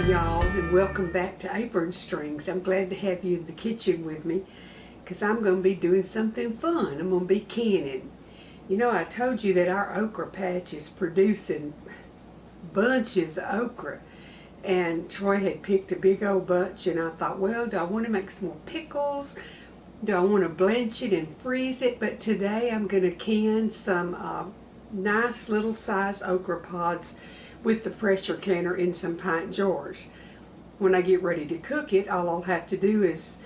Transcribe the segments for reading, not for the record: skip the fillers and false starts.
morning, y'all, and welcome back to Apron Strings. I'm glad to have you in the kitchen with me because I'm going to be doing something fun. I'm going to be canning. You know, I told you that our okra patch is producing bunches of okra, and Troy had picked a big old bunch, and I thought, well, do I want to make some more pickles? Do I want to blanch it and freeze it? But today I'm going to can some nice little size okra pods with the pressure canner in some pint jars. When I get ready to cook it, all I'll have to do is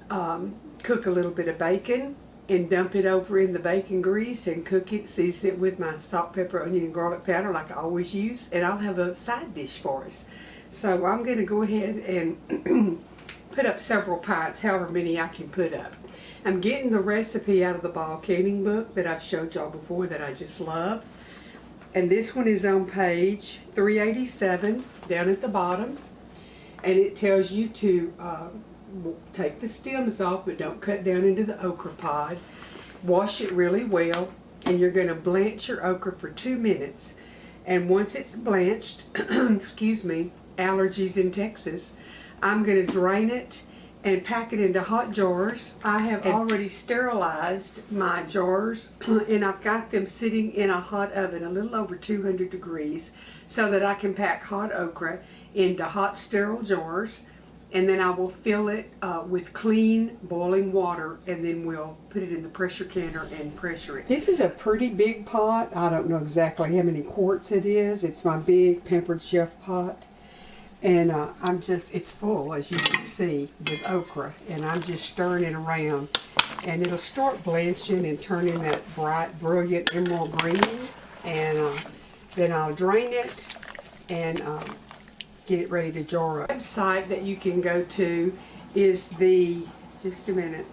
cook a little bit of bacon and dump it over in the bacon grease and cook it, season it with my salt, pepper, onion, and garlic powder like I always use, and I'll have a side dish for us. So I'm going to go ahead and put up several pints, however many I can put up. I'm getting the recipe out of the ball canning book that I've showed y'all before that I just love. And this one is on page 387 down at the bottom, and it tells you to take the stems off, but don't cut down into the okra pod. Wash it really well, and you're going to blanch your okra for 2 minutes. And once it's blanched, excuse me, allergies in Texas, I'm going to drain it and pack it into hot jars. I have already sterilized my jars and I've got them sitting in a hot oven, a little over 200 degrees, so that I can pack hot okra into hot sterile jars, and then I will fill it with clean boiling water, and then we'll put it in the pressure canner and pressure it. This is a pretty big pot. I don't know exactly how many quarts it is. It's my big Pampered Chef pot. And it's full, as you can see, with okra, and I'm just stirring it around, and it'll start blanching and turning that bright, brilliant emerald green, and then I'll drain it and get it ready to jar up. The website that you can go to is the, just a minute,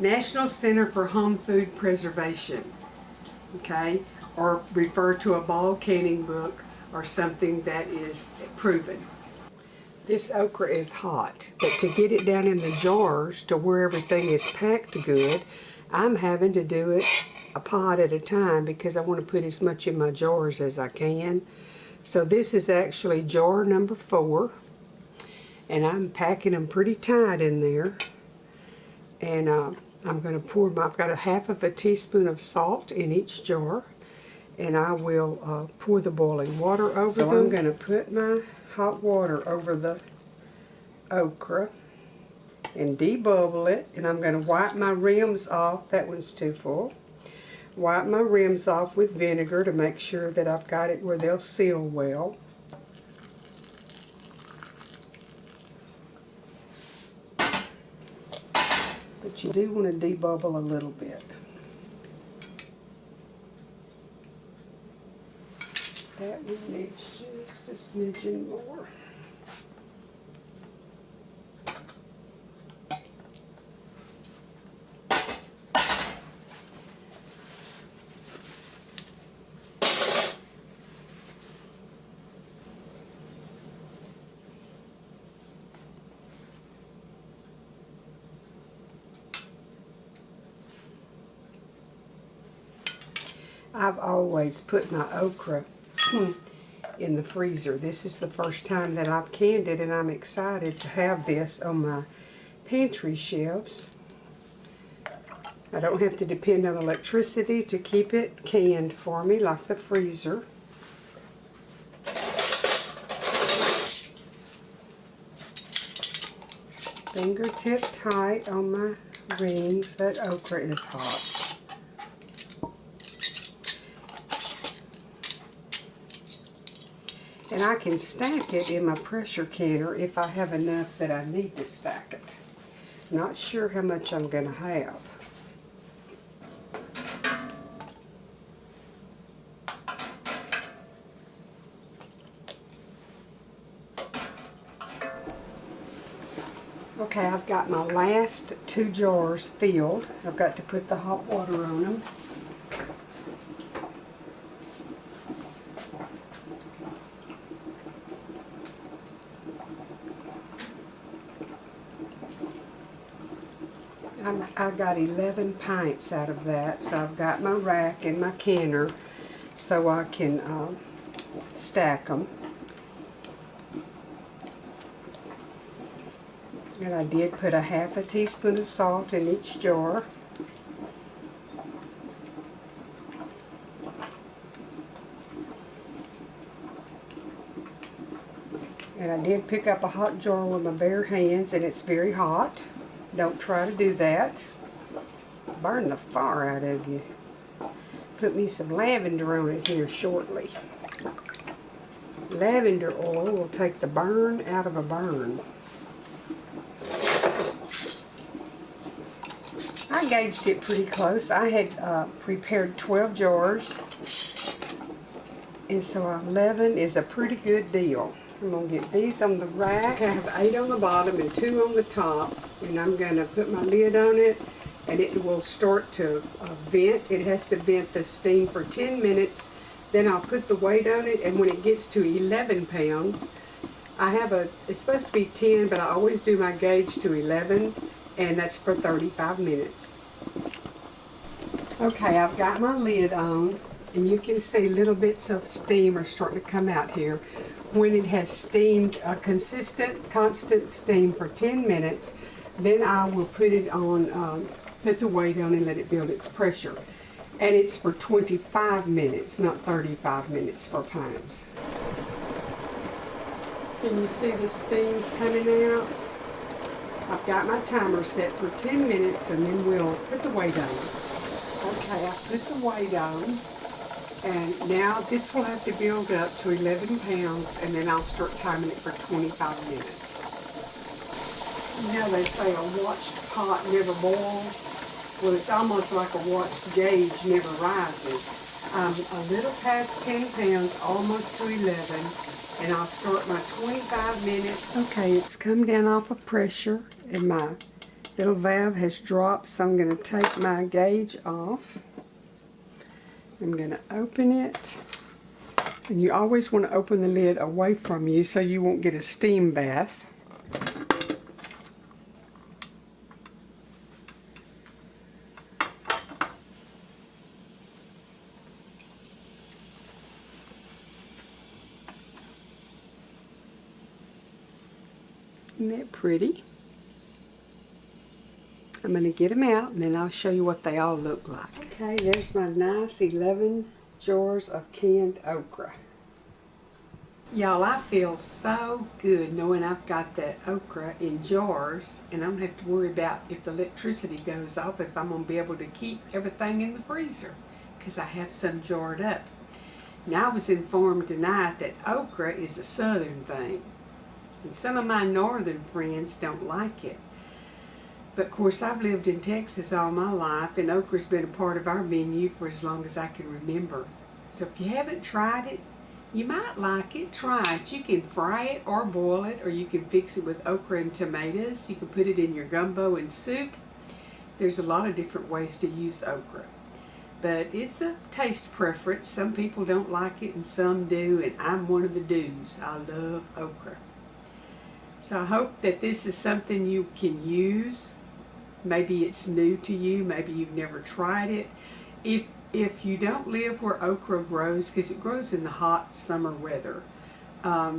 National Center for Home Food Preservation, okay, or refer to a ball canning book or something that is proven. This okra is hot, but to get it down in the jars to where everything is packed good, I'm having to do it a pod at a time because I want to put as much in my jars as I can. So this is actually jar number 4, and I'm packing them pretty tight in there. And I'm going to pour I've got a half of a teaspoon of salt in each jar, and I will pour the boiling water over them. So I'm going to put my hot water over the okra and debubble it, and I'm going to wipe my rims off. That one's too full. Wipe my rims off with vinegar to make sure that I've got it where they'll seal well. But you do want to debubble a little bit. That one needs just a smidgen more. I've always put my okra in the freezer. This is the first time that I've canned it, and I'm excited to have this on my pantry shelves. I don't have to depend on electricity to keep it canned for me like the freezer. Fingertip tight on my rings. That okra is hot. And I can stack it in my pressure canner if I have enough that I need to stack it. Not sure how much I'm going to have. Okay, I've got my last 2 jars filled. I've got to put the hot water on them. I got 11 pints out of that, so I've got my rack and my canner so I can stack them. And I did put a half a teaspoon of salt in each jar. And I did pick up a hot jar with my bare hands, and it's very hot. Don't try to do that. Burn the fire out of you. Put me some lavender on it here shortly. Lavender oil will take the burn out of a burn. I gauged it pretty close. I had prepared 12 jars, and so 11 is a pretty good deal. I'm going to get these on the rack. I have 8 on the bottom and 2 on the top, and I'm going to put my lid on it, and it will start to vent. It has to vent the steam for 10 minutes. Then I'll put the weight on it, and when it gets to 11 pounds, it's supposed to be 10, but I always do my gauge to 11, and that's for 35 minutes. Okay, I've got my lid on, and you can see little bits of steam are starting to come out here. When it has steamed a consistent, constant steam for 10 minutes, then I will put it on, put the weight on and let it build its pressure. And it's for 25 minutes, not 35 minutes for pints. Can you see the steams coming out? I've got my timer set for 10 minutes, and then we'll put the weight on. Okay, I put the weight on. And now this will have to build up to 11 pounds, and then I'll start timing it for 25 minutes. You know, they say a watched pot never boils. Well, it's almost like a watched gauge never rises. I'm a little past 10 pounds, almost to 11, and I'll start my 25 minutes. Okay, it's come down off of pressure, and my little valve has dropped, so I'm going to take my gauge off. I'm going to open it, and you always want to open the lid away from you so you won't get a steam bath. Isn't that pretty? I'm going to get them out, and then I'll show you what they all look like. Okay, there's my nice 11 jars of canned okra. Y'all, I feel so good knowing I've got that okra in jars, and I don't have to worry about if the electricity goes off, if I'm going to be able to keep everything in the freezer, because I have some jarred up. Now, I was informed tonight that okra is a southern thing, and some of my northern friends don't like it. But of course, I've lived in Texas all my life, and okra's been a part of our menu for as long as I can remember. So if you haven't tried it, you might like it. Try it. You can fry it or boil it, or you can fix it with okra and tomatoes. You can put it in your gumbo and soup. There's a lot of different ways to use okra. But it's a taste preference. Some people don't like it and some do, and I'm one of the do's. I love okra. So I hope that this is something you can use. Maybe it's new to you. Maybe you've never tried it. If you don't live where okra grows, because it grows in the hot summer weather, a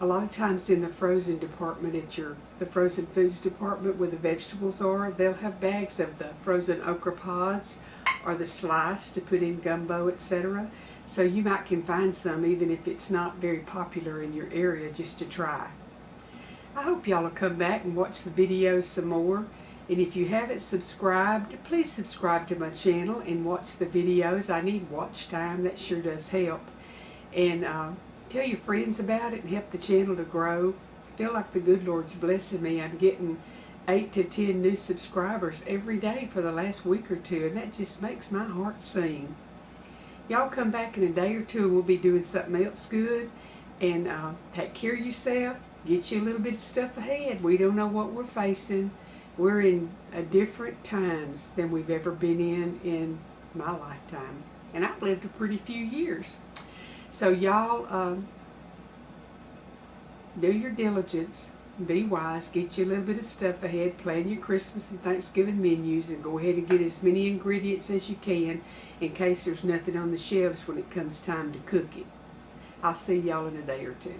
lot of times in the frozen department at the frozen foods department where the vegetables are, they'll have bags of the frozen okra pods or the slice to put in gumbo, etc. So you might can find some even if it's not very popular in your area, just to try. I hope y'all will come back and watch the videos some more. And if you haven't subscribed, please subscribe to my channel and watch the videos. I need watch time. That sure does help. And tell your friends about it and help the channel to grow. I feel like the good Lord's blessing me. I'm getting 8 to 10 new subscribers every day for the last week or two, and that just makes my heart sing. Y'all come back in a day or two and we'll be doing something else good. And take care of yourself. Get you a little bit of stuff ahead. We don't know what we're facing. We're in different times than we've ever been in my lifetime. And I've lived a pretty few years. So y'all do your diligence. Be wise. Get you a little bit of stuff ahead. Plan your Christmas and Thanksgiving menus, and go ahead and get as many ingredients as you can in case there's nothing on the shelves when it comes time to cook it. I'll see y'all in a day or two.